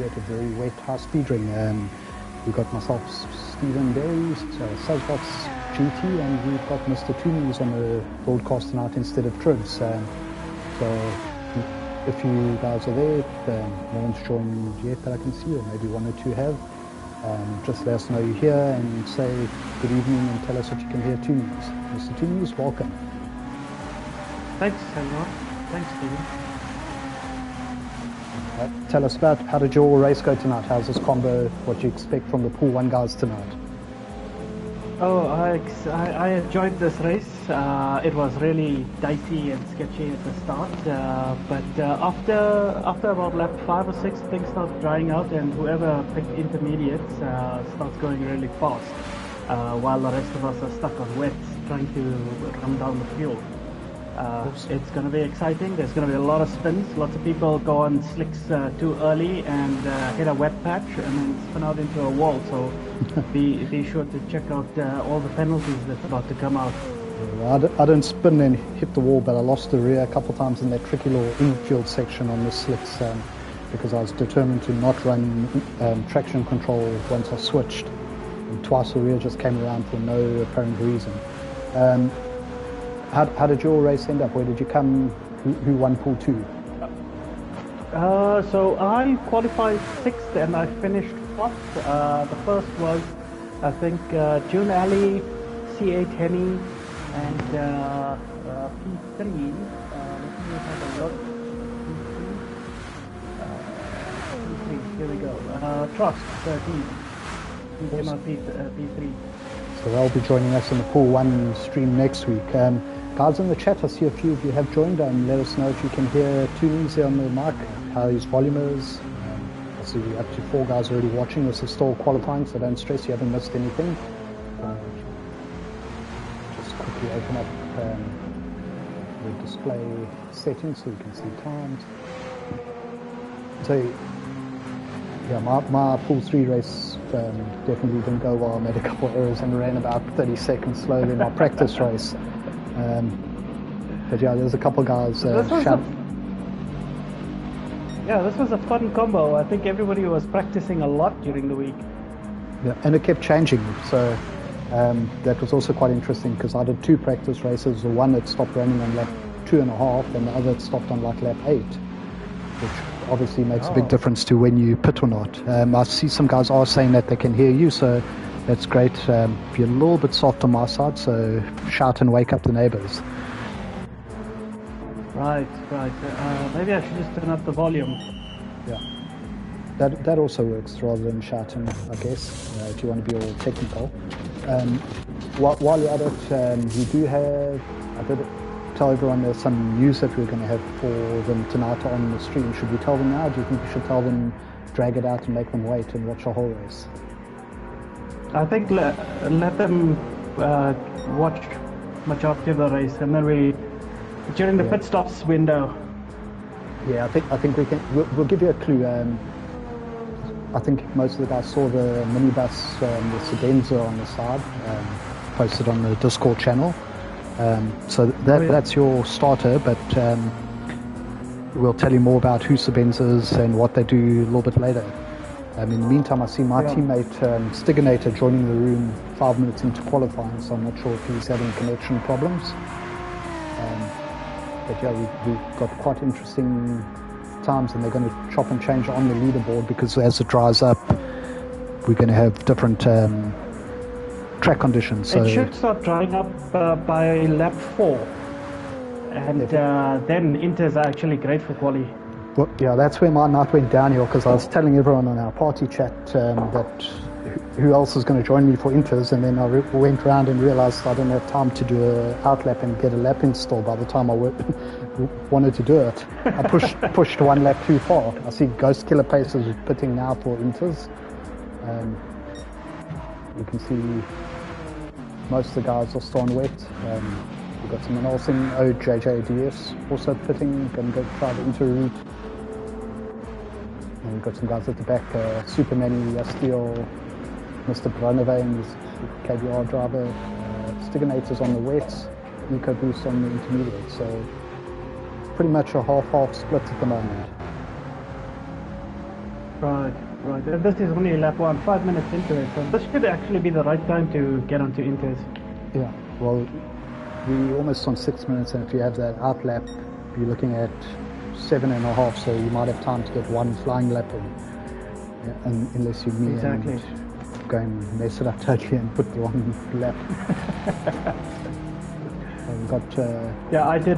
at a very wet high-speed ring. We've got myself, Stephen Berry, Sazbot's GT, and we've got Mr. Toonies on the broadcast tonight instead of Tribs. So if you guys are there, no one's joined yet that I can see, or maybe one or two have, just let us know you're here and say good evening and tell us what you can hear Toonies. Mr. Toonies, welcome. Thanks, everyone. Thanks, Stephen. Tell us about how did your race go tonight? How's this combo? What do you expect from the Pool 1 guys tonight? Oh, I enjoyed this race. It was really dicey and sketchy at the start, but after about lap 5 or 6, things start drying out, and whoever picked intermediates starts going really fast, while the rest of us are stuck on wets trying to run down the fuel. It's going to be exciting. There's going to be a lot of spins. Lots of people go on slicks too early and hit a wet patch and then spin out into a wall. So be sure to check out all the penalties that's about to come out. I didn't spin and hit the wall, but I lost the rear a couple of times in that tricky little infield section on the slicks because I was determined to not run traction control once I switched. And twice the rear just came around for no apparent reason. How did your race end up? Where did you come? Who won Pool 2? So I qualified 6th and I finished 4th. The first was, I think, June Alley, C8 Henny, and P3. Let me have a look. P3, here we go. Trust 13. He came out P3. So they'll be joining us in the Pool 1 stream next week. Guys in the chat, I see a few of you have joined, and let us know if you can hear Toonies on the mic, how his volume is. I see we're up to 4 guys already watching. This is still qualifying, so don't stress, you haven't missed anything. Just quickly open up the display settings so you can see times. So yeah, my Pool 3 race definitely didn't go well. I made a couple of errors and ran about 30 seconds slower than my practice race. But yeah, there's a couple of guys this was a fun combo. I think everybody was practicing a lot during the week. Yeah, and it kept changing. So that was also quite interesting because I did 2 practice races. The one that stopped running on lap 2.5 and the other that stopped on like lap 8, which obviously makes a big difference to when you pit or not. I see some guys are saying that they can hear you, so that's great. You're a little bit soft on my side, so shout and wake up the neighbors. Right. Maybe I should just turn up the volume. Yeah, that also works rather than shouting, I guess, if you want to be all technical. While you're at it, we do have, I did tell everyone there's some news that we're going to have for them tonight on the stream. Should we tell them now? Do you think we should tell them, drag it out and make them wait and watch the whole race? I think let them watch majority of the race, and then during the pit stops window. Yeah, I think we'll give you a clue. I think most of the guys saw the minibus, the sedanza on the side, posted on the Discord channel. So that's your starter, but we'll tell you more about who Sebenza is and what they do a little bit later. In the meantime, I see my teammate Stiganator joining the room 5 minutes into qualifying, so I'm not sure if he's having connection problems. But yeah, we've got quite interesting times, and they're going to chop and change on the leaderboard because as it dries up, we're going to have different track conditions. So it should start drying up by lap 4, and then Inters are actually great for quali. Well, yeah, that's where my night went downhill because I was telling everyone on our party chat that who else is going to join me for Inters, and then I went around and realized I didn't have time to do an outlap and get a lap install by the time I wanted to do it. I pushed 1 lap too far. I see Ghost Killer Pacers pitting now for Inters. You can see most of the guys are still on wet. We've got someone else in JJDS also pitting, going to go try the Inter route. And we've got some guys at the back, Superman, Yasteel, Mr. Branavane, KBR driver, Stiganators on the wets, EcoBoost on the intermediate. So pretty much a half-half split at the moment. Right, right. And this is only lap 1, 5 minutes into it, so this should actually be the right time to get onto Inters. Yeah, well, we're almost on 6 minutes, and if you have that out lap, you're looking at 7.5, so you might have time to get one flying lap in, unless you me Exactly. and go and mess it up totally and put the wrong lap. We've got Yeah, I did